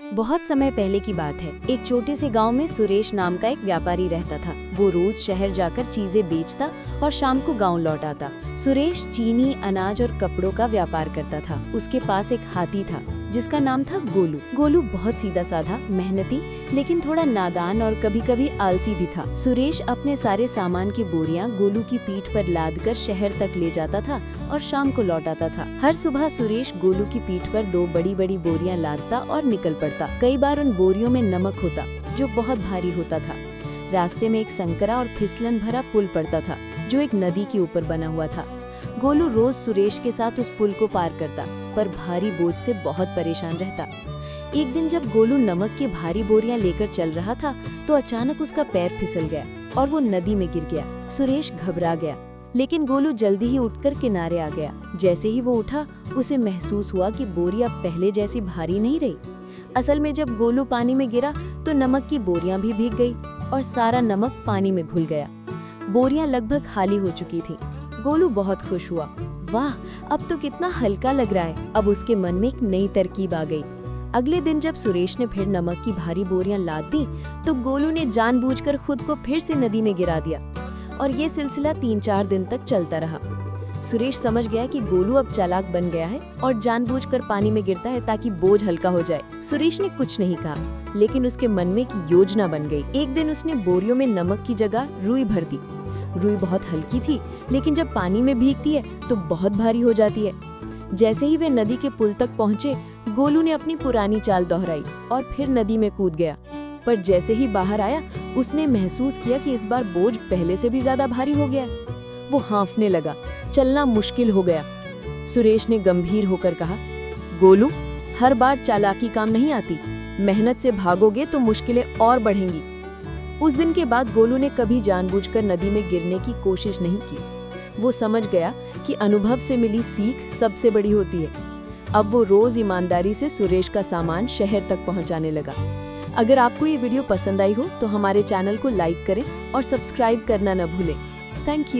बहुत समय पहले की बात है। एक छोटे से गांव में सुरेश नाम का एक व्यापारी रहता था। वो रोज शहर जाकर चीजें बेचता और शाम को गांव लौट आता। सुरेश चीनी, अनाज और कपड़ों का व्यापार करता था। उसके पास एक हाथी था जिसका नाम था गोलू। गोलू बहुत सीधा साधा, मेहनती, लेकिन थोड़ा नादान और कभी कभी आलसी भी था। सुरेश अपने सारे सामान की बोरियां गोलू की पीठ पर लादकर शहर तक ले जाता था और शाम को लौट आता था। हर सुबह सुरेश गोलू की पीठ पर 2 बड़ी बड़ी बोरियां लादता और निकल पड़ता। कई बार उन बोरियों में नमक होता जो बहुत भारी होता था। रास्ते में एक संकरा और फिसलन भरा पुल पड़ता था जो एक नदी के ऊपर बना हुआ था। गोलू रोज सुरेश के साथ उस पुल को पार करता, पर भारी बोझ से बहुत परेशान रहता। एक दिन जब गोलू नमक की भारी बोरियां लेकर चल रहा था तो अचानक उसका पैर फिसल गया और वो नदी में गिर गया। सुरेश घबरा गया, लेकिन गोलू जल्दी ही उठकर किनारे आ गया। जैसे ही वो उठा, उसे महसूस हुआ कि बोरी अब पहले जैसी भारी नहीं रही। असल में जब गोलू पानी में गिरा तो नमक की बोरियां भी भीग गई और सारा नमक पानी में घुल गया। बोरियां लगभग खाली हो चुकी थीं। गोलू बहुत खुश हुआ। वाह, अब तो कितना हल्का लग रहा है। अब उसके मन में एक नई तरकीब आ गई। अगले दिन जब सुरेश ने फिर नमक की भारी बोरियां लाद दी तो गोलू ने जानबूझकर खुद को फिर से नदी में गिरा दिया और ये सिलसिला 3-4 दिन तक चलता रहा। सुरेश समझ गया कि गोलू अब चालाक बन गया है और जानबूझकर पानी में गिरता है ताकि बोझ हल्का हो जाए। सुरेश ने कुछ नहीं कहा, लेकिन उसके मन में एक योजना बन गई। एक दिन उसने बोरियों में नमक की जगह रुई भर दी। रुई बहुत हल्की थी, लेकिन जब पानी में भीगती है तो बहुत भारी हो जाती है। जैसे ही वे नदी के पुल तक पहुँचे, गोलू ने अपनी पुरानी चाल दोहराई और फिर नदी में कूद गया। पर जैसे ही बाहर आया, उसने महसूस किया कि इस बार बोझ पहले से भी ज्यादा भारी हो गया। वो हाँफने लगा, चलना मुश्किल हो गया। सुरेश ने गंभीर होकर कहा, गोलू, हर बार चालाकी काम नहीं आती। मेहनत से भागोगे तो मुश्किलें और बढ़ेंगी। उस दिन के बाद गोलू ने कभी जानबूझकर नदी में गिरने की कोशिश नहीं की। वो समझ गया कि अनुभव से मिली सीख सबसे बड़ी होती है। अब वो रोज ईमानदारी से सुरेश का सामान शहर तक पहुंचाने लगा। अगर आपको ये वीडियो पसंद आई हो तो हमारे चैनल को लाइक करें और सब्सक्राइब करना न भूलें। Thank you.